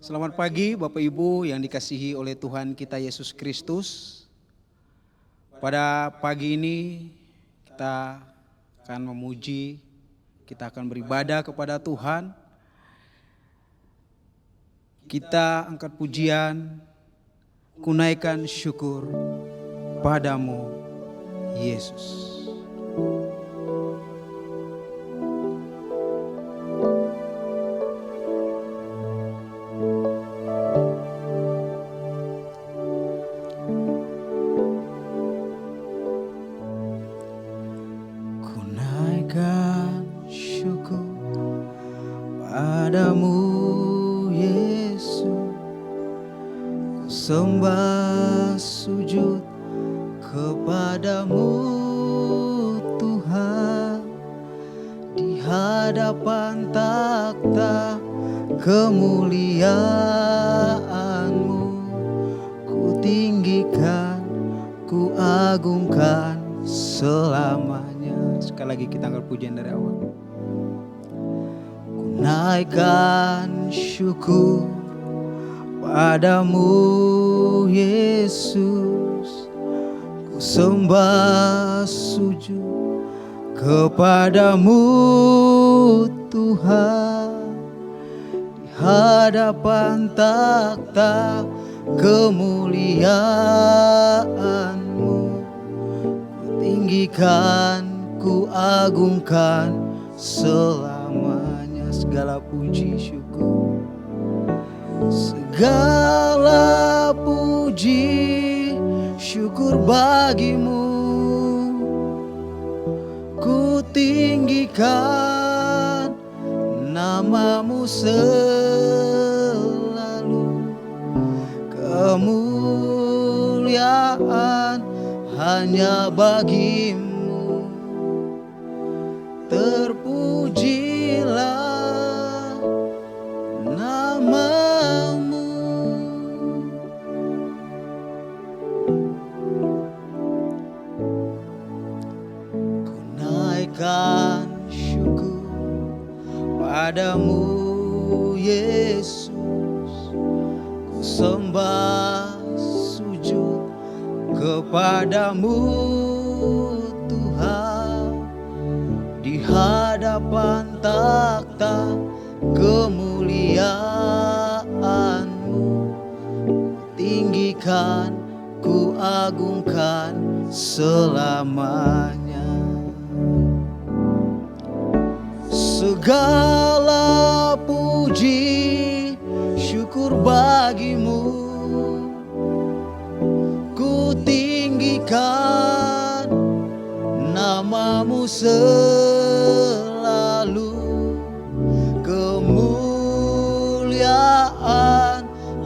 Selamat pagi Bapak Ibu yang dikasihi oleh Tuhan kita Yesus Kristus. Pada pagi ini kita akan memuji, kita akan beribadah kepada Tuhan. Kita angkat pujian, kunaikan syukur padamu Yesus. Kunaikan syukur padamu Yesus, ku sembah sujud kepadamu Tuhan, di hadapan takhta kemuliaan-Mu, ku tinggikan, ku agungkan selamanya. Sekali lagi kita angkat pujian dari awal. Ku naikkan syukur padamu Yesus, ku sembah sujud kepadamu Tuhan, di hadapan takhta kemuliaan-Mu, ku tinggikan, ku agungkan selamanya. Segala puji syukur, segala puji syukur bagimu, ku tinggikan namamu selalu. Kemuliaan hanya bagimu, terpujilah namamu. Ku naikkan syukur padamu Yesus, ku sembah sujud kepadamu Tuhan, di hadapan takhta kemuliaan-Mu, ku tinggikan, ku agungkan selamanya. Segala puji syukur bagimu, ku tinggikan namamu selalu. Kemuliaan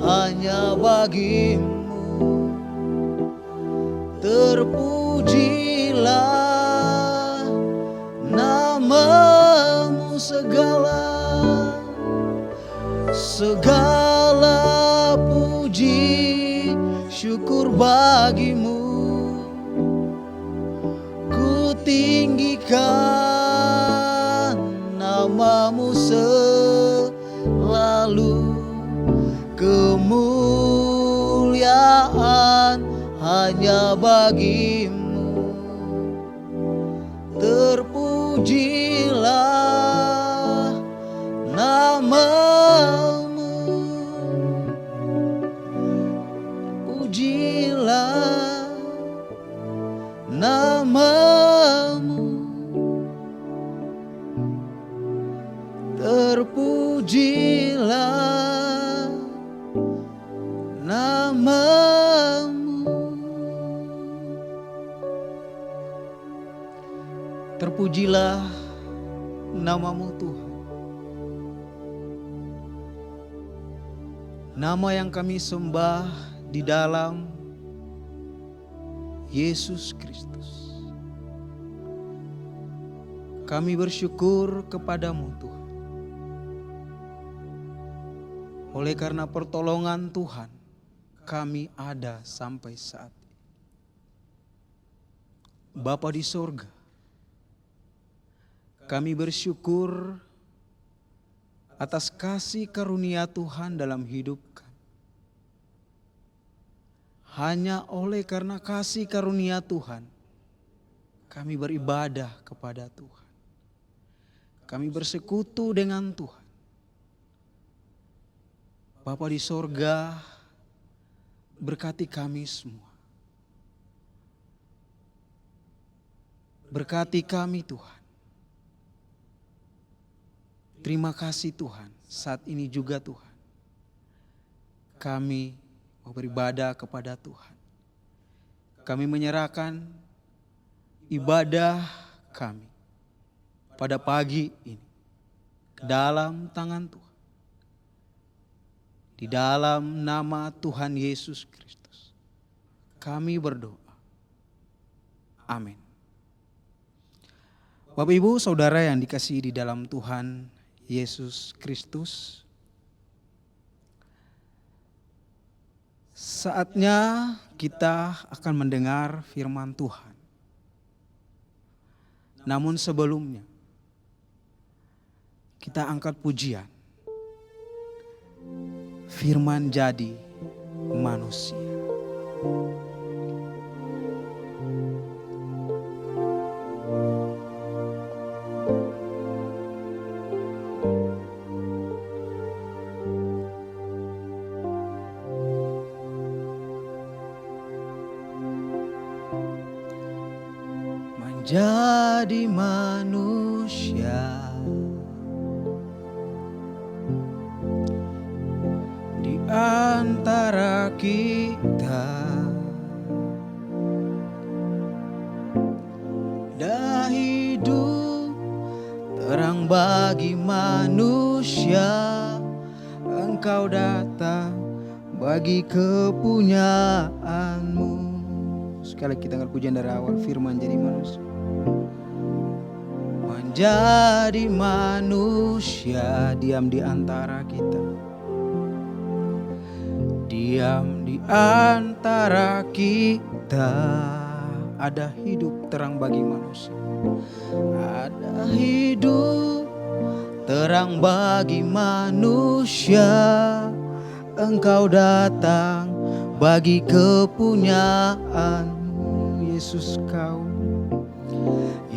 hanya bagimu, terpujilah namamu. Segala puji syukur bagimu, ku tinggikan namamu selalu. Kemuliaan hanya bagimu, terpujilah namamu. Pujilah namamu, terpujilah namamu. Terpujilah namamu Tuhan, nama yang kami sembah di dalam Yesus Kristus. Kami bersyukur kepadamu Tuhan, oleh karena pertolongan Tuhan kami ada sampai saat ini. Bapa di sorga, kami bersyukur atas kasih karunia Tuhan dalam hidup kami. Hanya oleh karena kasih karunia Tuhan, kami beribadah kepada Tuhan. Kami bersekutu dengan Tuhan. Bapa di sorga, berkati kami semua. Berkati kami Tuhan. Terima kasih Tuhan, saat ini juga Tuhan. Kami mau beribadah kepada Tuhan. Kami menyerahkan ibadah kami pada pagi ini ke dalam tangan Tuhan. Di dalam nama Tuhan Yesus Kristus, kami berdoa. Amin. Bapak Ibu Saudara yang dikasihi di dalam Tuhan Yesus Kristus, saatnya kita akan mendengar firman Tuhan. Namun sebelumnya, kita angkat pujian. Firman jadi manusia. Menjadi manusia di antara kita, dah hidup terang bagi manusia. Engkau datang bagi kepunyaanmu. Sekali kita angkat pujian dari awal, firman jadi manusia. Menjadi manusia, diam di antara kita. Diam di antara kita, ada hidup terang bagi manusia. Ada hidup terang bagi manusia. Engkau datang bagi kepunyaanmu.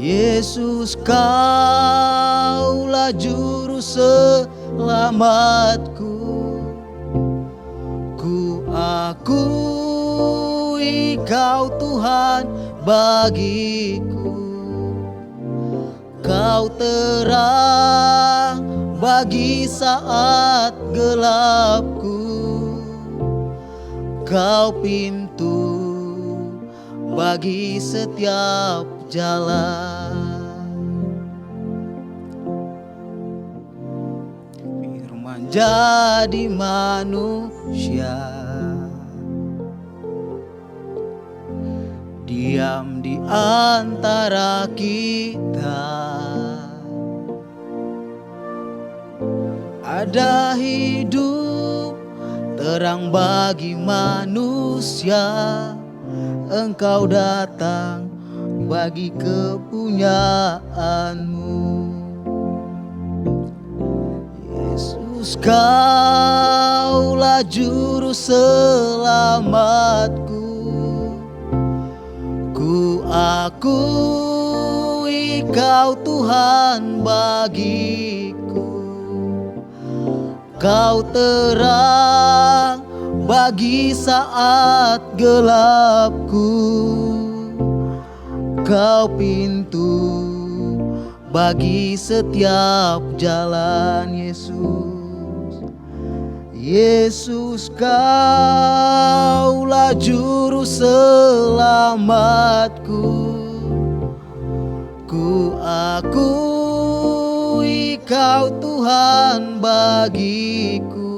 Yesus, kaulah juru selamatku. Ku akui kau Tuhan bagiku. Kau terang bagi saat gelapku. Kau pintu bagi setiap jalan. Firman jadi manusia, diam di antara kita. Ada hidup terang bagi manusia. Engkau datang bagi kepunyaanmu. Yesus, kaulah juru selamatku. Ku akui kau Tuhan bagiku. Kau terang bagi saat gelapku. Kau pintu bagi setiap jalan. Yesus, kaulah juru selamatku. Ku akui kau Tuhan bagiku.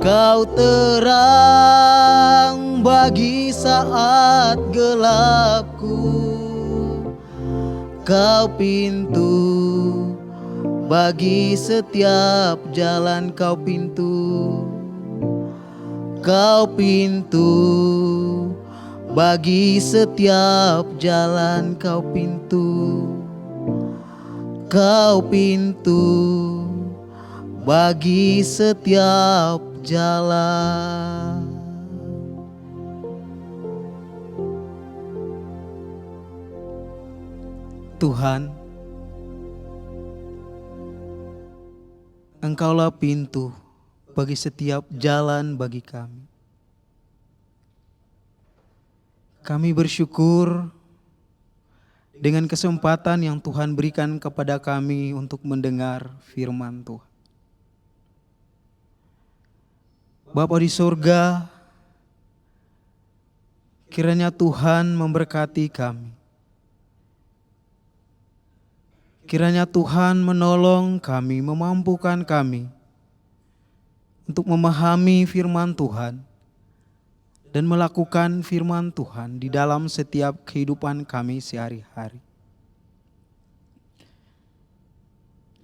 Kau terang bagi saat gelapku. Kau pintu bagi setiap jalan. Kau pintu bagi setiap jalan. Kau pintu bagi setiap jalan. Tuhan, Engkaulah pintu bagi setiap jalan bagi kami. Kami bersyukur dengan kesempatan yang Tuhan berikan kepada kami untuk mendengar firman Tuhan. Bapa di surga, kiranya Tuhan memberkati kami. Kiranya Tuhan menolong kami, memampukan kami untuk memahami firman Tuhan dan melakukan firman Tuhan di dalam setiap kehidupan kami sehari-hari.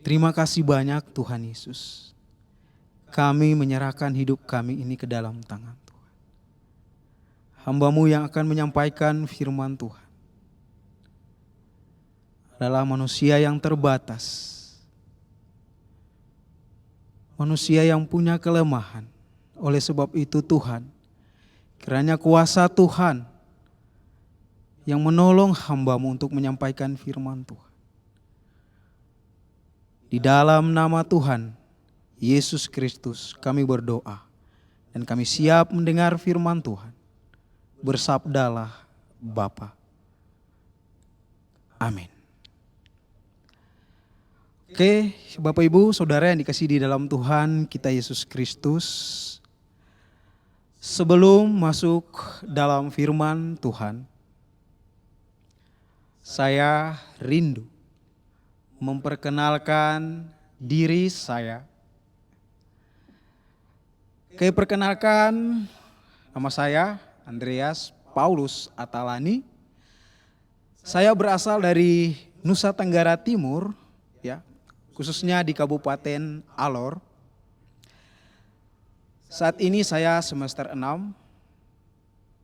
Terima kasih banyak Tuhan Yesus. Kami menyerahkan hidup kami ini ke dalam tangan Tuhan. Hamba-Mu yang akan menyampaikan firman Tuhan adalah manusia yang terbatas, manusia yang punya kelemahan. Oleh sebab itu Tuhan, kiranya kuasa Tuhan yang menolong hamba-Mu untuk menyampaikan firman Tuhan. Di dalam nama Tuhan Yesus Kristus kami berdoa dan kami siap mendengar firman Tuhan. Bersabdalah Bapa. Amin. Oke, Bapak Ibu, Saudara yang dikasihi di dalam Tuhan kita Yesus Kristus. Sebelum masuk dalam firman Tuhan, saya rindu memperkenalkan diri saya. Oke, perkenalkan, nama saya Andreas Paulus Atalani. Saya berasal dari Nusa Tenggara Timur, ya, khususnya di Kabupaten Alor. Saat ini saya semester 6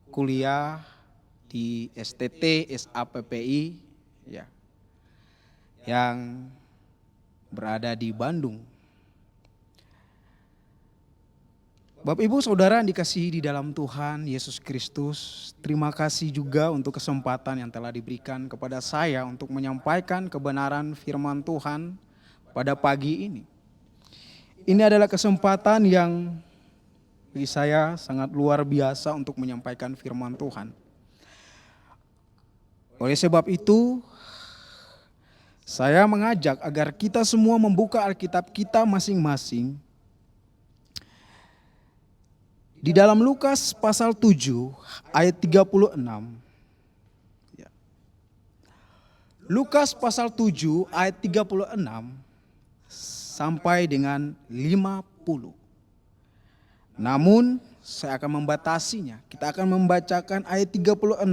kuliah di STT SAPPI, ya, yang berada di Bandung. Bapak Ibu Saudara yang dikasihi di dalam Tuhan Yesus Kristus, terima kasih juga untuk kesempatan yang telah diberikan kepada saya untuk menyampaikan kebenaran firman Tuhan pada pagi ini. Ini adalah kesempatan yang bagi saya sangat luar biasa untuk menyampaikan firman Tuhan. Oleh sebab itu, saya mengajak agar kita semua membuka Alkitab kita masing-masing di dalam Lukas pasal 7 ayat 36. Lukas pasal 7 ayat 36 sampai dengan 50. Namun saya akan membatasinya. Kita akan membacakan ayat 36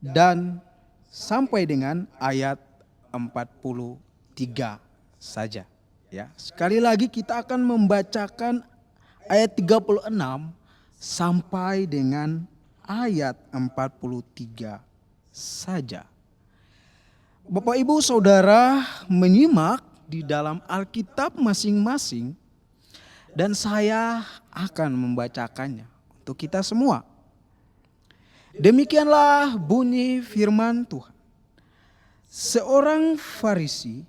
dan sampai dengan ayat 43 saja. Ya, sekali lagi kita akan membacakan ayat 36 sampai dengan ayat 43 saja. Bapak Ibu Saudara menyimak di dalam Alkitab masing-masing dan saya akan membacakannya untuk kita semua. Demikianlah bunyi firman Tuhan. Seorang Farisi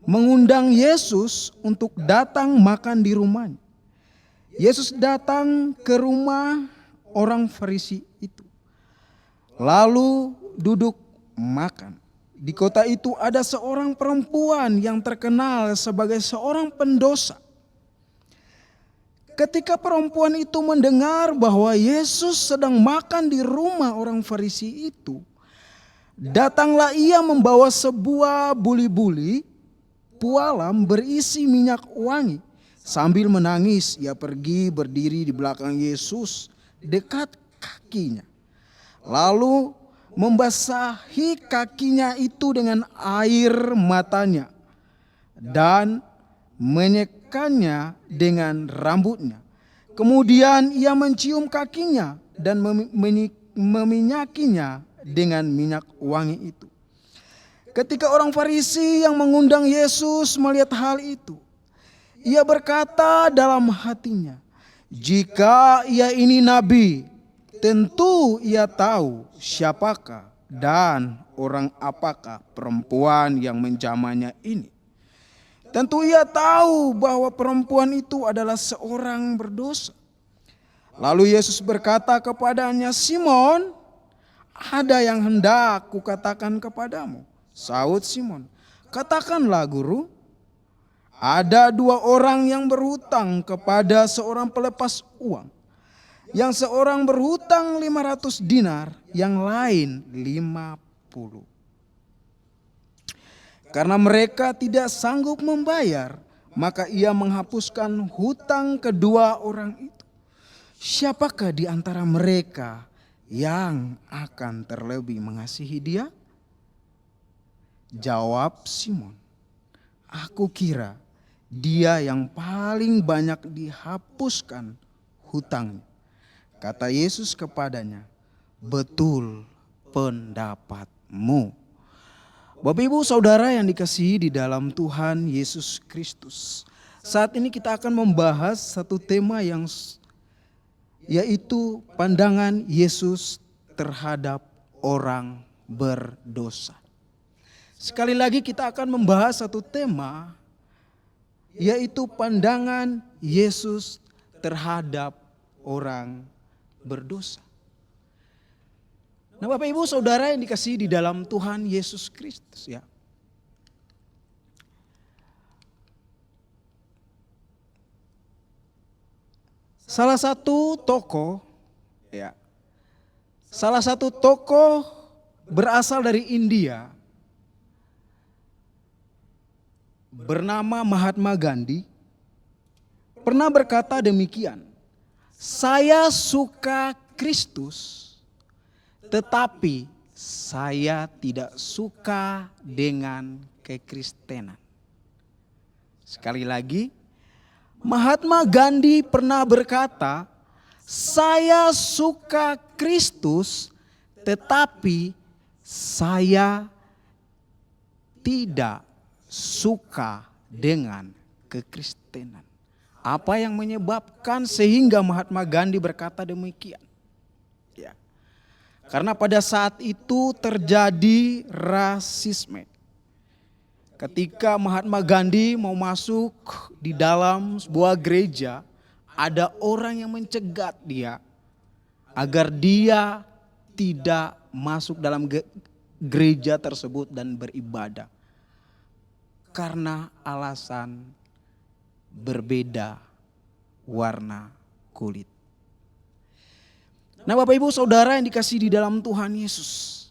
mengundang Yesus untuk datang makan di rumahnya. Yesus datang ke rumah orang Farisi itu, lalu duduk makan. Di kota itu ada seorang perempuan yang terkenal sebagai seorang pendosa. Ketika perempuan itu mendengar bahwa Yesus sedang makan di rumah orang Farisi itu, datanglah ia membawa sebuah buli-buli pualam berisi minyak wangi. Sambil menangis, ia pergi berdiri di belakang Yesus dekat kakinya. Lalu membasahi kakinya itu dengan air matanya dan menyekannya dengan rambutnya. Kemudian ia mencium kakinya dan meminyakinya dengan minyak wangi itu. Ketika orang Farisi yang mengundang Yesus melihat hal itu, ia berkata dalam hatinya, "Jika ia ini nabi, tentu ia tahu siapakah dan orang apakah perempuan yang menjamahnya ini. Tentu ia tahu bahwa perempuan itu adalah seorang berdosa." Lalu Yesus berkata kepadanya, "Simon, ada yang hendak kukatakan kepadamu." Sahut Simon, "Katakanlah, Guru." "Ada dua orang yang berhutang kepada seorang pelepas uang. Yang seorang berhutang 500 dinar, yang lain 50. Karena mereka tidak sanggup membayar, maka ia menghapuskan hutang kedua orang itu. Siapakah di antara mereka yang akan terlebih mengasihi dia?" Jawab Simon, "Aku kira dia yang paling banyak dihapuskan hutangnya." Kata Yesus kepadanya, "Betul pendapatmu." Bapak Ibu Saudara yang dikasihi di dalam Tuhan Yesus Kristus, saat ini kita akan membahas satu tema yaitu pandangan Yesus terhadap orang berdosa. Sekali lagi kita akan membahas satu tema, yaitu pandangan Yesus terhadap orang berdosa. Nah, Bapak Ibu Saudara yang dikasihi di dalam Tuhan Yesus Kristus, ya. Salah satu tokoh berasal dari India, bernama Mahatma Gandhi, pernah berkata demikian, "Saya suka Kristus, tetapi saya tidak suka dengan kekristenan." Sekali lagi, Mahatma Gandhi pernah berkata, "Saya suka Kristus, tetapi saya tidak suka dengan kekristenan." Apa yang menyebabkan sehingga Mahatma Gandhi berkata demikian? Ya. Karena pada saat itu terjadi rasisme. Ketika Mahatma Gandhi mau masuk di dalam sebuah gereja, ada orang yang mencegat dia agar dia tidak masuk dalam gereja tersebut dan beribadah. Karena alasan berbeda warna kulit. Nah, Bapak Ibu Saudara yang dikasihi di dalam Tuhan Yesus,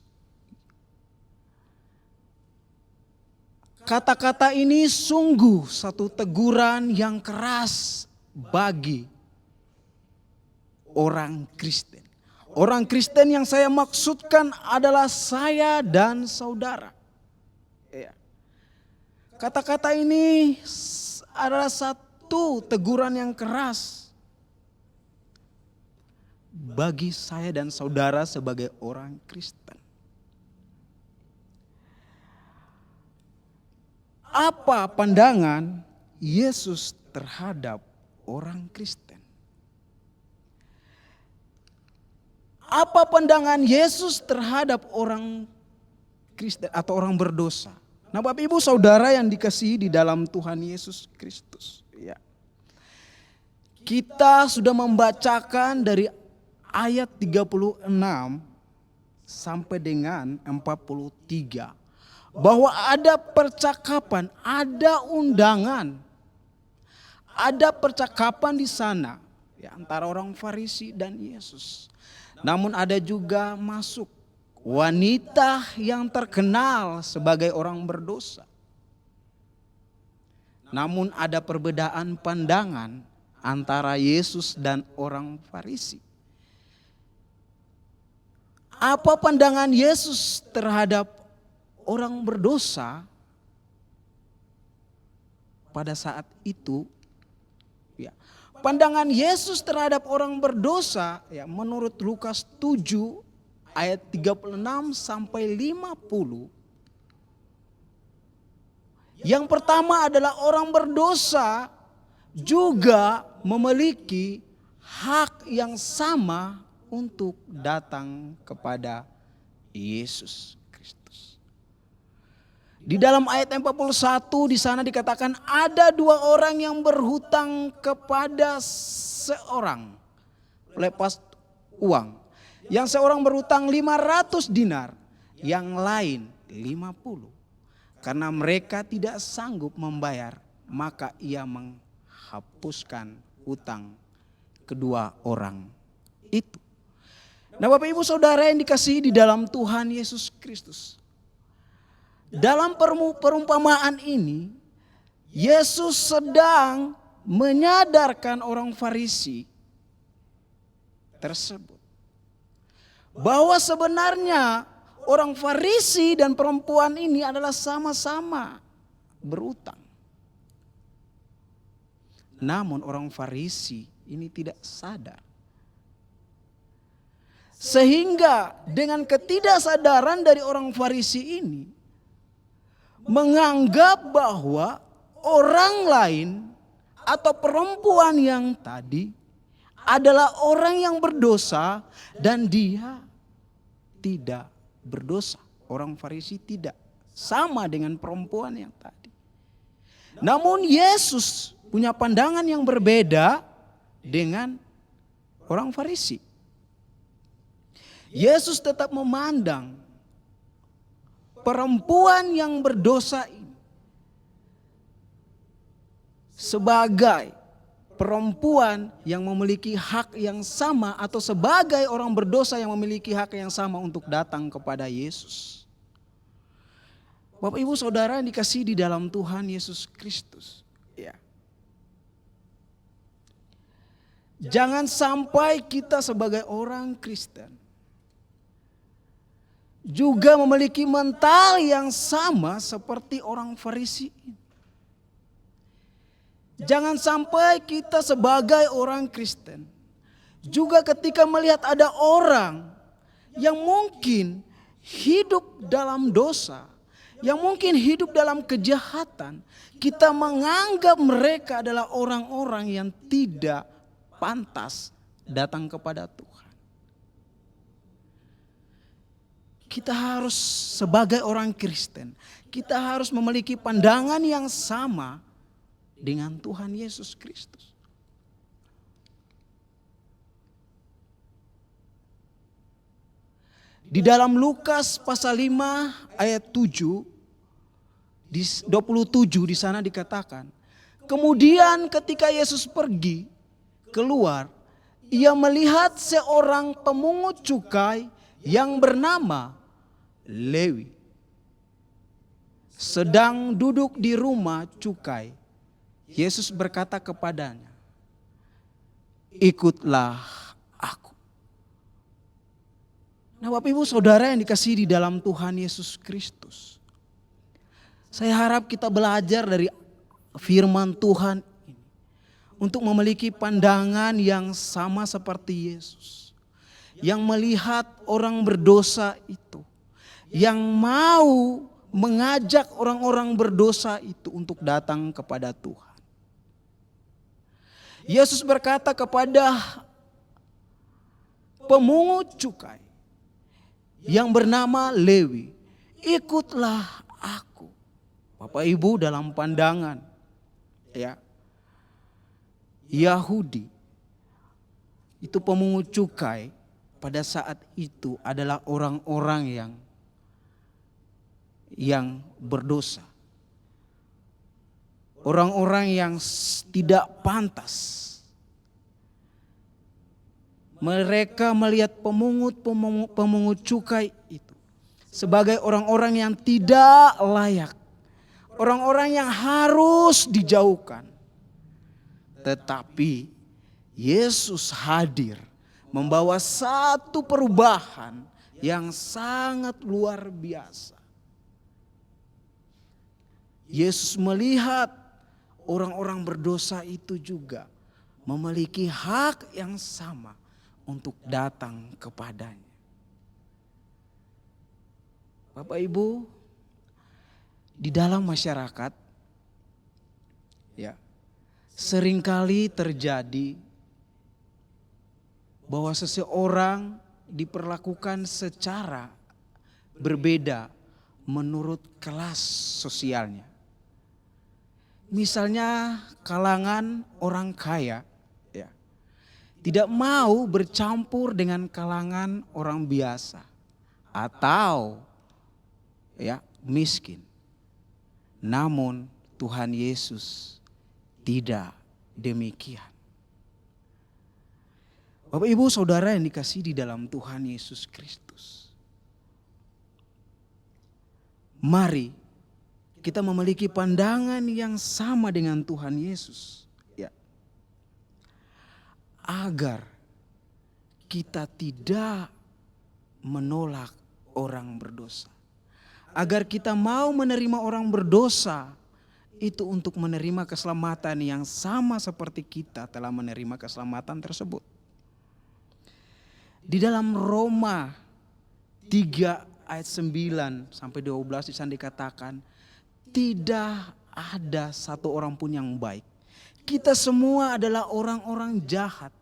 kata-kata ini sungguh satu teguran yang keras bagi orang Kristen. Orang Kristen yang saya maksudkan adalah saya dan saudara. Kata-kata ini adalah satu teguran yang keras bagi saya dan saudara sebagai orang Kristen. Apa pandangan Yesus terhadap orang Kristen? Apa pandangan Yesus terhadap orang Kristen atau orang berdosa? Nah, Bapak Ibu Saudara yang dikasihi di dalam Tuhan Yesus Kristus, ya. Kita sudah membacakan dari ayat 36 sampai dengan 43 bahwa ada percakapan, ada undangan, ada percakapan di sana ya, antara orang Farisi dan Yesus. Namun ada juga masuk wanita yang terkenal sebagai orang berdosa. Namun ada perbedaan pandangan antara Yesus dan orang Farisi. Apa pandangan Yesus terhadap orang berdosa pada saat itu? Ya, pandangan Yesus terhadap orang berdosa ya, menurut Lukas 7 ayat 36 sampai 50 Yang pertama adalah orang berdosa juga memiliki hak yang sama untuk datang kepada Yesus Kristus. Di dalam ayat 41 di sana dikatakan ada dua orang yang berhutang kepada seorang lepas uang. Yang seorang berhutang 500 dinar, yang lain 50. Karena mereka tidak sanggup membayar, maka ia menghapuskan hutang kedua orang itu. Nah, Bapak Ibu Saudara yang dikasihi di dalam Tuhan Yesus Kristus. Dalam perumpamaan ini, Yesus sedang menyadarkan orang Farisi tersebut bahwa sebenarnya orang Farisi dan perempuan ini adalah sama-sama berutang. Namun orang Farisi ini tidak sadar. Sehingga dengan ketidaksadaran dari orang Farisi ini menganggap bahwa orang lain atau perempuan yang tadi adalah orang yang berdosa dan dia tidak berdosa. Orang Farisi tidak sama dengan perempuan yang tadi. Namun Yesus punya pandangan yang berbeda dengan orang Farisi. Yesus tetap memandang perempuan yang berdosa ini sebagai perempuan yang memiliki hak yang sama atau sebagai orang berdosa yang memiliki hak yang sama untuk datang kepada Yesus. Bapak Ibu Saudara yang dikasihi di dalam Tuhan Yesus Kristus. Ya. Jangan sampai kita sebagai orang Kristen juga memiliki mental yang sama seperti orang Farisi ini. Jangan sampai kita sebagai orang Kristen juga ketika melihat ada orang yang mungkin hidup dalam dosa, yang mungkin hidup dalam kejahatan, kita menganggap mereka adalah orang-orang yang tidak pantas datang kepada Tuhan. Kita harus sebagai orang Kristen, kita harus memiliki pandangan yang sama dengan Tuhan Yesus Kristus. Di dalam Lukas pasal 5 ayat 7, di 27 di sana dikatakan, kemudian ketika Yesus pergi keluar, ia melihat seorang pemungut cukai yang bernama Lewi sedang duduk di rumah cukai. Yesus berkata kepadanya, ikutlah aku. Nah, Bapak Ibu Saudara yang dikasihi di dalam Tuhan Yesus Kristus, saya harap kita belajar dari firman Tuhan ini untuk memiliki pandangan yang sama seperti Yesus, yang melihat orang berdosa itu, yang mau mengajak orang-orang berdosa itu untuk datang kepada Tuhan. Yesus berkata kepada pemungut cukai yang bernama Lewi, ikutlah aku. Bapak Ibu, dalam pandangan ya Yahudi, itu pemungut cukai pada saat itu adalah orang-orang yang berdosa. Orang-orang yang tidak pantas. Mereka melihat pemungut cukai itu sebagai orang-orang yang tidak layak. Orang-orang yang harus dijauhkan. Tetapi Yesus hadir membawa satu perubahan yang sangat luar biasa. Yesus melihat orang-orang berdosa itu juga memiliki hak yang sama untuk datang kepadanya. Bapak Ibu, di dalam masyarakat Ya. Seringkali terjadi bahwa seseorang diperlakukan secara berbeda menurut kelas sosialnya. Misalnya kalangan orang kaya ya, tidak mau bercampur dengan kalangan orang biasa atau ya miskin. Namun Tuhan Yesus tidak demikian. Bapak Ibu Saudara yang dikasihi di dalam Tuhan Yesus Kristus. Mari kita memiliki pandangan yang sama dengan Tuhan Yesus. Ya. Agar kita tidak menolak orang berdosa. Agar kita mau menerima orang berdosa itu untuk menerima keselamatan yang sama seperti kita telah menerima keselamatan tersebut. Di dalam Roma 3 ayat 9 sampai 12 di sana dikatakan tidak ada satu orang pun yang baik. Kita semua adalah orang-orang jahat.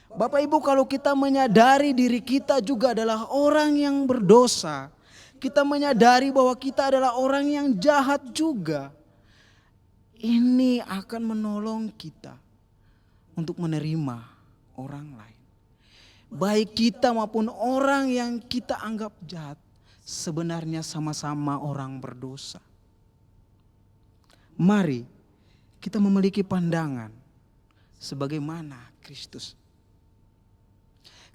Bapak Ibu, kalau kita menyadari diri kita juga adalah orang yang berdosa, kita menyadari bahwa kita adalah orang yang jahat juga, ini akan menolong kita untuk menerima orang lain. Baik kita maupun orang yang kita anggap jahat, sebenarnya sama-sama orang berdosa. Mari kita memiliki pandangan sebagaimana Kristus.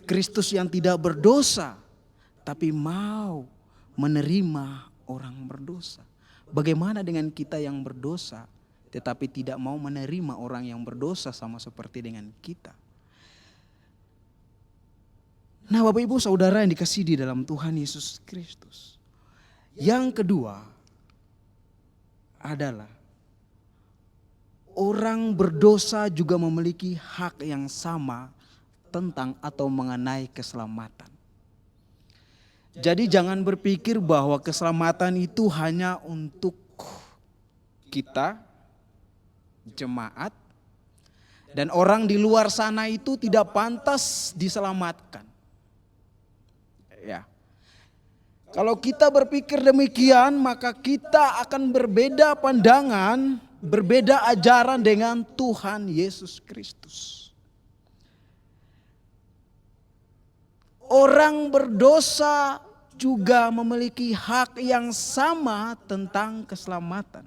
Kristus yang tidak berdosa tapi mau menerima orang berdosa. Bagaimana dengan kita yang berdosa tetapi tidak mau menerima orang yang berdosa sama seperti dengan kita? Nah, Bapak Ibu Saudara yang dikasihi di dalam Tuhan Yesus Kristus. Yang kedua adalah orang berdosa juga memiliki hak yang sama tentang atau mengenai keselamatan. Jadi jangan berpikir bahwa keselamatan itu hanya untuk kita, jemaat, dan orang di luar sana itu tidak pantas diselamatkan. Ya. Kalau kita berpikir demikian, maka kita akan berbeda pandangan, berbeda ajaran dengan Tuhan Yesus Kristus. Orang berdosa juga memiliki hak yang sama tentang keselamatan.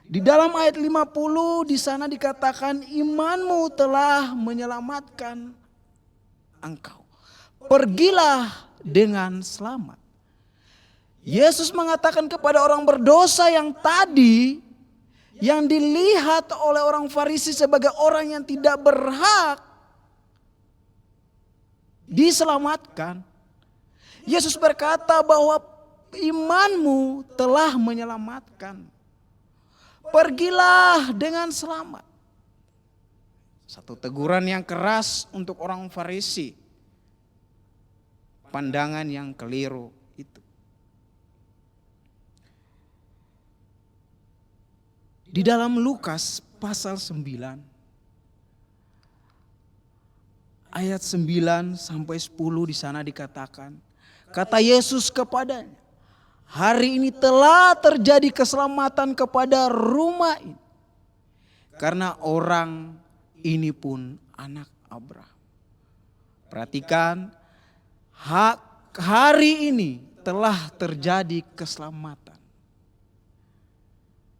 Di dalam ayat 50 di sana dikatakan imanmu telah menyelamatkan engkau. Pergilah dengan selamat. Yesus mengatakan kepada orang berdosa yang tadi, yang dilihat oleh orang Farisi sebagai orang yang tidak berhak diselamatkan. Yesus berkata bahwa imanmu telah menyelamatkan. Pergilah dengan selamat. Satu teguran yang keras untuk orang Farisi. Pandangan yang keliru itu. Di dalam Lukas pasal 9 ayat 9 sampai 10 di sana dikatakan, kata Yesus kepadanya, hari ini telah terjadi keselamatan kepada rumah ini, karena orang ini pun anak Abraham. Perhatikan, hari ini telah terjadi keselamatan.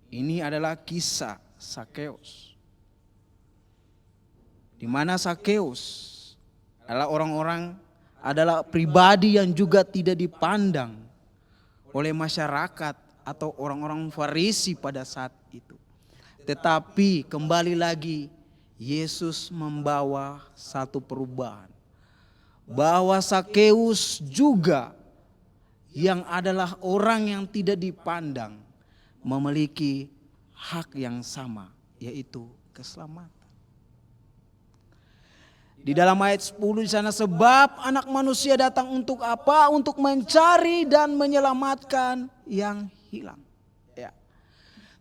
Ini adalah kisah Sakeus. Di mana Sakeus adalah pribadi yang juga tidak dipandang oleh masyarakat atau orang-orang Farisi pada saat itu. Tetapi kembali lagi Yesus membawa satu perubahan. Bahwa Sakeus juga yang adalah orang yang tidak dipandang memiliki hak yang sama, yaitu keselamatan. Di dalam ayat 10 di sana, sebab anak manusia datang untuk apa? Untuk mencari dan menyelamatkan yang hilang. Ya.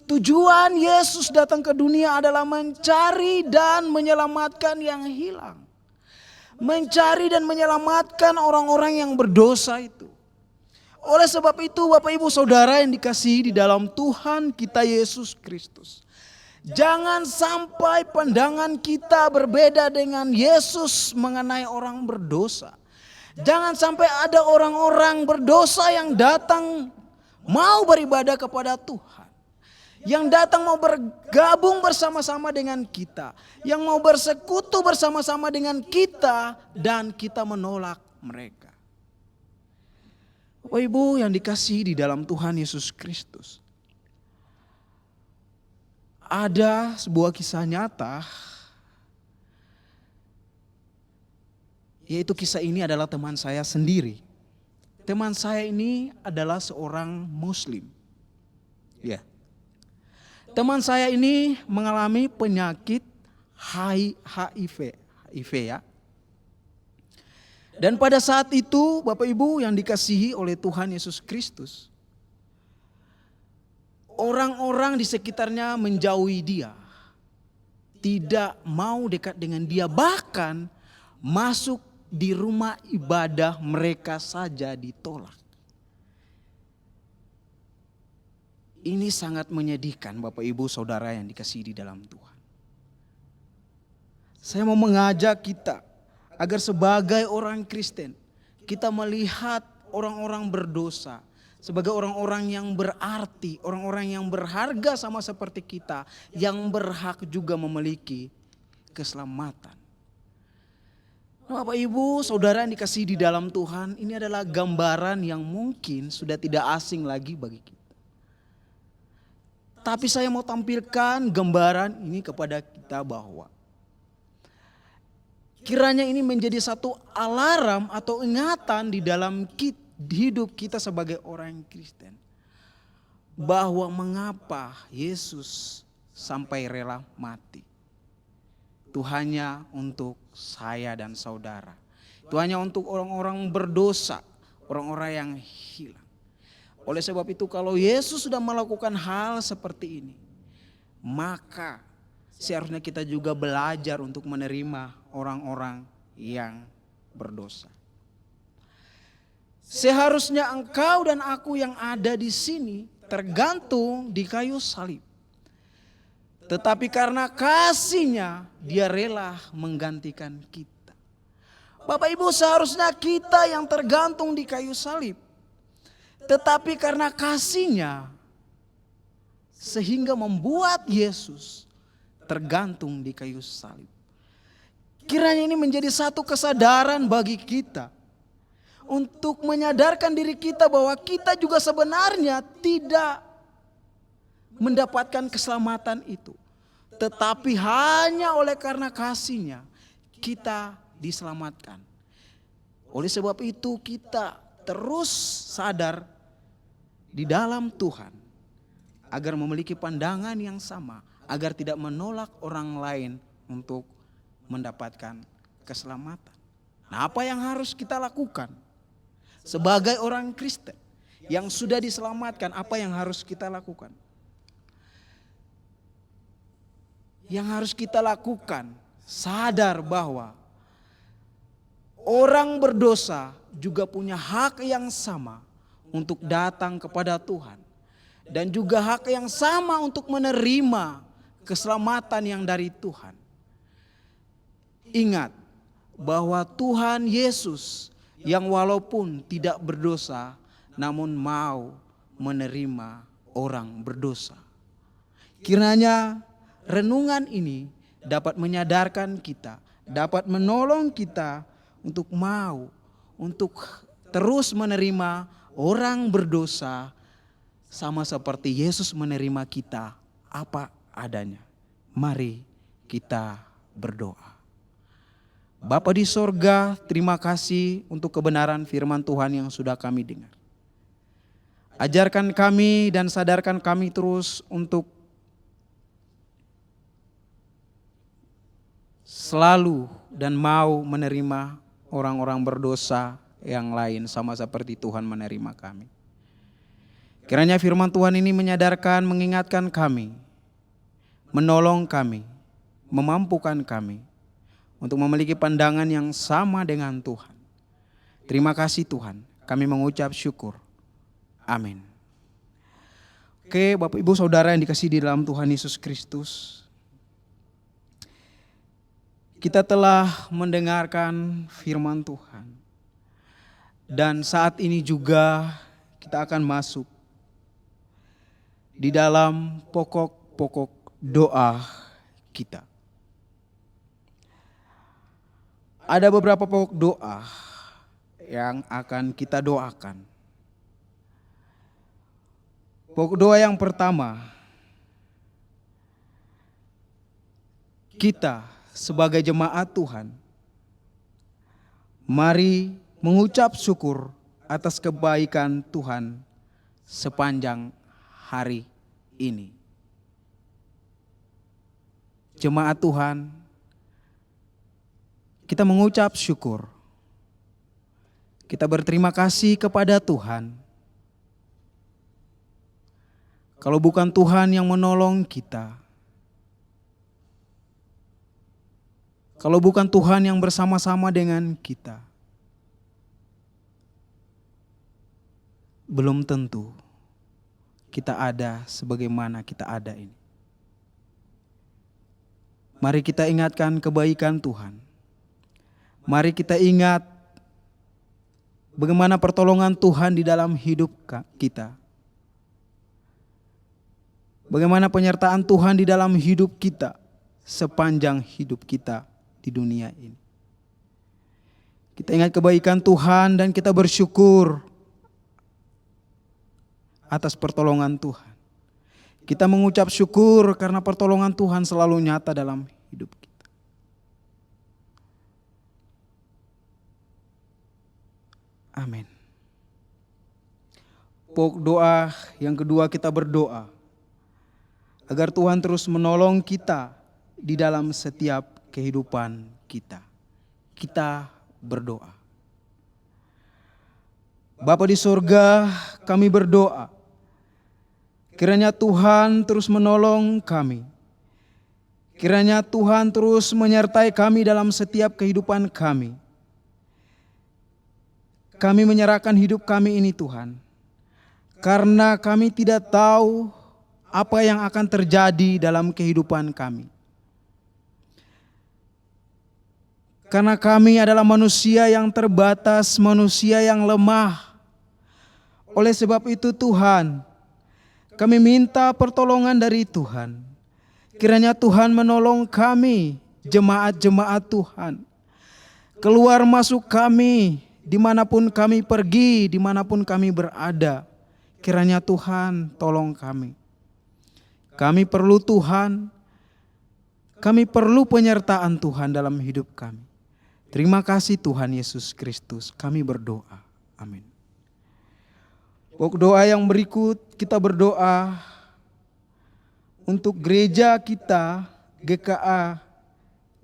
Tujuan Yesus datang ke dunia adalah mencari dan menyelamatkan yang hilang. Mencari dan menyelamatkan orang-orang yang berdosa itu. Oleh sebab itu Bapak Ibu Saudara yang dikasihi di dalam Tuhan kita Yesus Kristus. Jangan sampai pandangan kita berbeda dengan Yesus mengenai orang berdosa. Jangan sampai ada orang-orang berdosa yang datang mau beribadah kepada Tuhan. Yang datang mau bergabung bersama-sama dengan kita. Yang mau bersekutu bersama-sama dengan kita. Dan kita menolak mereka. Bapak Ibu yang dikasihi di dalam Tuhan Yesus Kristus. Ada sebuah kisah nyata. Yaitu kisah ini adalah teman saya sendiri. Teman saya ini adalah seorang Muslim. Ya. Teman saya ini mengalami penyakit HIV ya. Dan pada saat itu Bapak Ibu yang dikasihi oleh Tuhan Yesus Kristus, orang-orang di sekitarnya menjauhi dia. Tidak mau dekat dengan dia, bahkan masuk di rumah ibadah mereka saja ditolak. Ini sangat menyedihkan Bapak Ibu Saudara yang dikasihi di dalam Tuhan. Saya mau mengajak kita agar sebagai orang Kristen kita melihat orang-orang berdosa sebagai orang-orang yang berarti, orang-orang yang berharga sama seperti kita, yang berhak juga memiliki keselamatan. Bapak Ibu Saudara yang dikasihi di dalam Tuhan, ini adalah gambaran yang mungkin sudah tidak asing lagi bagi kita. Tapi saya mau tampilkan gambaran ini kepada kita bahwa kiranya ini menjadi satu alarm atau ingatan di dalam hidup kita sebagai orang Kristen. Bahwa mengapa Yesus sampai rela mati. Itu hanya untuk saya dan saudara. Itu hanya untuk orang-orang berdosa, orang-orang yang hilang. Oleh sebab itu kalau Yesus sudah melakukan hal seperti ini, maka seharusnya kita juga belajar untuk menerima orang-orang yang berdosa. Seharusnya engkau dan aku yang ada di sini tergantung di kayu salib. Tetapi karena kasih-Nya dia rela menggantikan kita. Bapak Ibu, seharusnya kita yang tergantung di kayu salib. Tetapi karena kasih-Nya sehingga membuat Yesus tergantung di kayu salib. Kiranya ini menjadi satu kesadaran bagi kita untuk menyadarkan diri kita bahwa kita juga sebenarnya tidak mendapatkan keselamatan itu. Tetapi hanya oleh karena kasih-Nya kita diselamatkan. Oleh sebab itu kita terus sadar di dalam Tuhan agar memiliki pandangan yang sama, agar tidak menolak orang lain untuk mendapatkan keselamatan. Nah, apa yang harus kita lakukan sebagai orang Kristen yang sudah diselamatkan? Apa yang harus kita lakukan? Yang harus kita lakukan sadar bahwa orang berdosa juga punya hak yang sama untuk datang kepada Tuhan. Dan juga hak yang sama untuk menerima keselamatan yang dari Tuhan. Ingat bahwa Tuhan Yesus yang walaupun tidak berdosa namun mau menerima orang berdosa. Kiranya renungan ini dapat menyadarkan kita, dapat menolong kita untuk mau, untuk terus menerima orang berdosa sama seperti Yesus menerima kita apa adanya. Mari kita berdoa. Bapa di sorga, terima kasih untuk kebenaran firman Tuhan yang sudah kami dengar. Ajarkan kami dan sadarkan kami terus untuk selalu dan mau menerima orang-orang berdosa yang lain sama seperti Tuhan menerima kami. Kiranya firman Tuhan ini menyadarkan, mengingatkan kami, menolong kami, memampukan kami untuk memiliki pandangan yang sama dengan Tuhan. Terima kasih Tuhan, kami mengucap syukur. Amin. Oke, Bapak Ibu Saudara yang dikasihi di dalam Tuhan Yesus Kristus, kita telah mendengarkan firman Tuhan. Dan saat ini juga kita akan masuk di dalam pokok-pokok doa kita. Ada beberapa pokok doa yang akan kita doakan. Pokok doa yang pertama, kita sebagai jemaat Tuhan, mari mengucap syukur atas kebaikan Tuhan sepanjang hari ini. Jemaat Tuhan, kita mengucap syukur. Kita berterima kasih kepada Tuhan. Kalau bukan Tuhan yang menolong kita, kalau bukan Tuhan yang bersama-sama dengan kita, belum tentu kita ada sebagaimana kita ada ini. Mari kita ingatkan kebaikan Tuhan. Mari kita ingat bagaimana pertolongan Tuhan di dalam hidup kita. Bagaimana penyertaan Tuhan di dalam hidup kita sepanjang hidup kita di dunia ini. Kita ingat kebaikan Tuhan dan kita bersyukur atas pertolongan Tuhan. Kita mengucap syukur karena pertolongan Tuhan selalu nyata dalam hidup kita. Amin. Pokok doa yang kedua, kita berdoa agar Tuhan terus menolong kita di dalam setiap kehidupan kita. Kita berdoa. Bapa di surga, kami berdoa kiranya Tuhan terus menolong kami. Kiranya Tuhan terus menyertai kami dalam setiap kehidupan kami. Kami menyerahkan hidup kami ini Tuhan, karena kami tidak tahu apa yang akan terjadi dalam kehidupan kami. Karena kami adalah manusia yang terbatas, manusia yang lemah. Oleh sebab itu Tuhan, kami minta pertolongan dari Tuhan. Kiranya Tuhan menolong kami, jemaat-jemaat Tuhan. Keluar masuk kami, dimanapun kami pergi, dimanapun kami berada. Kiranya Tuhan tolong kami. Kami perlu Tuhan, kami perlu penyertaan Tuhan dalam hidup kami. Terima kasih Tuhan Yesus Kristus, kami berdoa. Amin. Pokok doa yang berikut, kita berdoa untuk gereja kita, GKA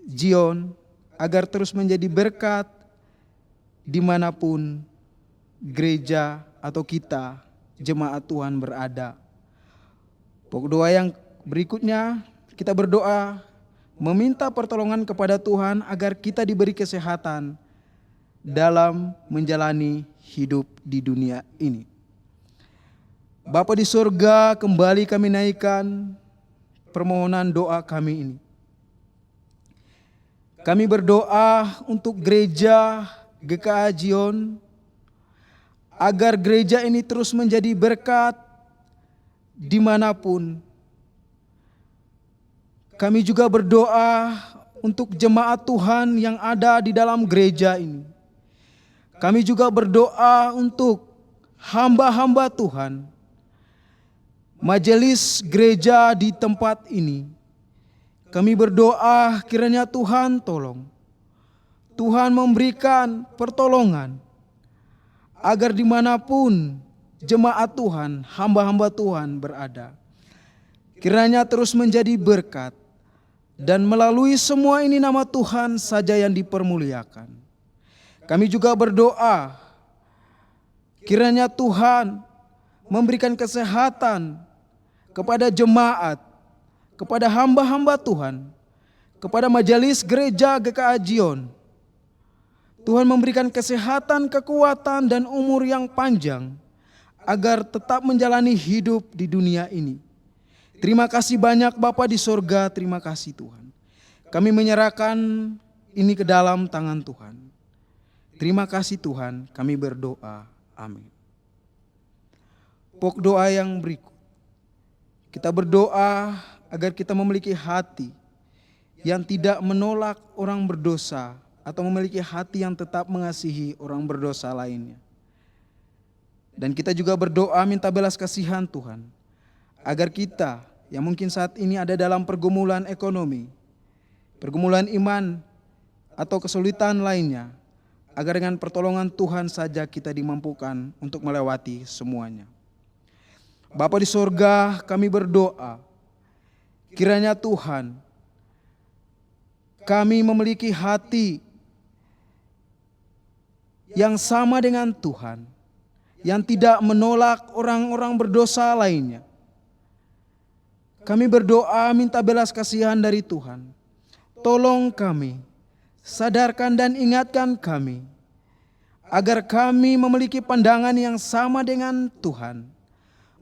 Zion, agar terus menjadi berkat dimanapun gereja atau kita, jemaat Tuhan berada. Pokok doa yang berikutnya, kita berdoa meminta pertolongan kepada Tuhan agar kita diberi kesehatan dalam menjalani hidup di dunia ini. Bapa di surga, kembali kami naikkan permohonan doa kami ini. Kami berdoa untuk gereja GKA Zion, agar gereja ini terus menjadi berkat dimanapun. Kami juga berdoa untuk jemaat Tuhan yang ada di dalam gereja ini. Kami juga berdoa untuk hamba-hamba Tuhan, majelis gereja di tempat ini. Kami berdoa kiranya Tuhan tolong. Tuhan memberikan pertolongan agar dimanapun jemaat Tuhan, hamba-hamba Tuhan berada, kiranya terus menjadi berkat. Dan melalui semua ini nama Tuhan saja yang dipermuliakan. Kami juga berdoa kiranya Tuhan memberikan kesehatan kepada jemaat, kepada hamba-hamba Tuhan, kepada majelis gereja GKA Zion. Tuhan memberikan kesehatan, kekuatan, dan umur yang panjang agar tetap menjalani hidup di dunia ini. Terima kasih banyak Bapa di sorga, terima kasih Tuhan. Kami menyerahkan ini ke dalam tangan Tuhan. Terima kasih Tuhan, kami berdoa. Amin. Pokok doa yang berikut. Kita berdoa agar kita memiliki hati yang tidak menolak orang berdosa atau memiliki hati yang tetap mengasihi orang berdosa lainnya. Dan kita juga berdoa minta belas kasihan Tuhan agar kita yang mungkin saat ini ada dalam pergumulan ekonomi, pergumulan iman, atau kesulitan lainnya, agar dengan pertolongan Tuhan saja kita dimampukan untuk melewati semuanya. Bapa di sorga, kami berdoa, kiranya Tuhan, kami memiliki hati yang sama dengan Tuhan, yang tidak menolak orang-orang berdosa lainnya. Kami berdoa minta belas kasihan dari Tuhan. Tolong kami, sadarkan dan ingatkan kami, agar kami memiliki pandangan yang sama dengan Tuhan,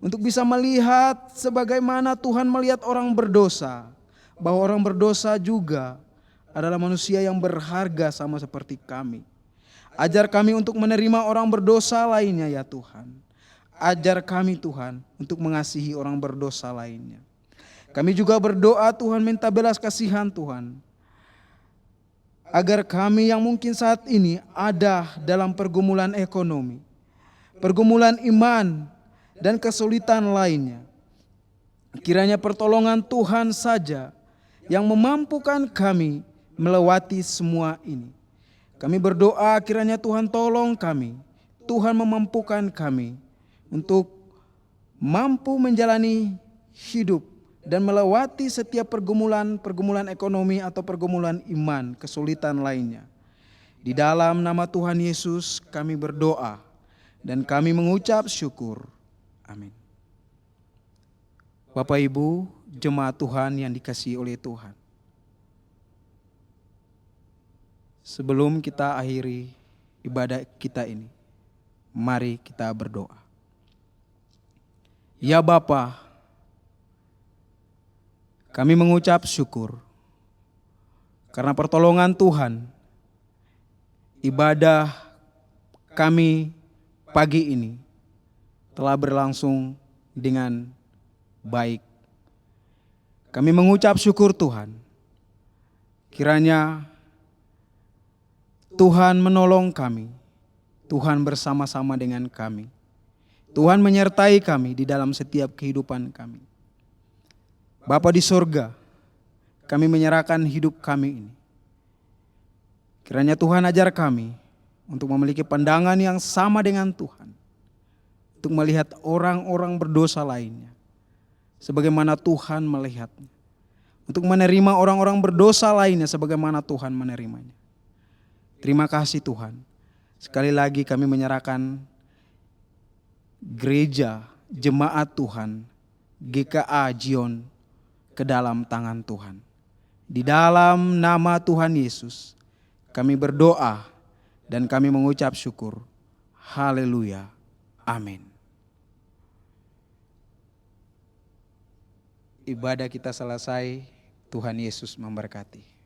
untuk bisa melihat sebagaimana Tuhan melihat orang berdosa, bahwa orang berdosa juga adalah manusia yang berharga sama seperti kami. Ajar kami untuk menerima orang berdosa lainnya ya Tuhan. Ajar kami Tuhan untuk mengasihi orang berdosa lainnya. Kami juga berdoa Tuhan minta belas kasihan Tuhan, agar kami yang mungkin saat ini ada dalam pergumulan ekonomi, pergumulan iman, dan kesulitan lainnya. Kiranya pertolongan Tuhan saja yang memampukan kami melewati semua ini. Kami berdoa kiranya Tuhan tolong kami, Tuhan memampukan kami untuk mampu menjalani hidup dan melewati setiap pergumulan ekonomi atau pergumulan iman, kesulitan lainnya. Di dalam nama Tuhan Yesus kami berdoa dan kami mengucap syukur. Amin. Bapak Ibu, jemaat Tuhan yang dikasihi oleh Tuhan. Sebelum kita akhiri ibadah kita ini, mari kita berdoa. Ya Bapa, kami mengucap syukur karena pertolongan Tuhan. Ibadah kami pagi ini telah berlangsung dengan baik. Kami mengucap syukur Tuhan. Kiranya Tuhan menolong kami. Tuhan bersama-sama dengan kami. Tuhan menyertai kami di dalam setiap kehidupan kami. Bapa di sorga, kami menyerahkan hidup kami ini. Kiranya Tuhan ajar kami untuk memiliki pandangan yang sama dengan Tuhan. Untuk melihat orang-orang berdosa lainnya sebagaimana Tuhan melihatnya. Untuk menerima orang-orang berdosa lainnya sebagaimana Tuhan menerimanya. Terima kasih Tuhan. Sekali lagi kami menyerahkan gereja, jemaat Tuhan, GKA Zion ke dalam tangan Tuhan. Di dalam nama Tuhan Yesus kami berdoa dan kami mengucap syukur. Haleluya. Amin. Ibadah kita selesai. Tuhan Yesus memberkati.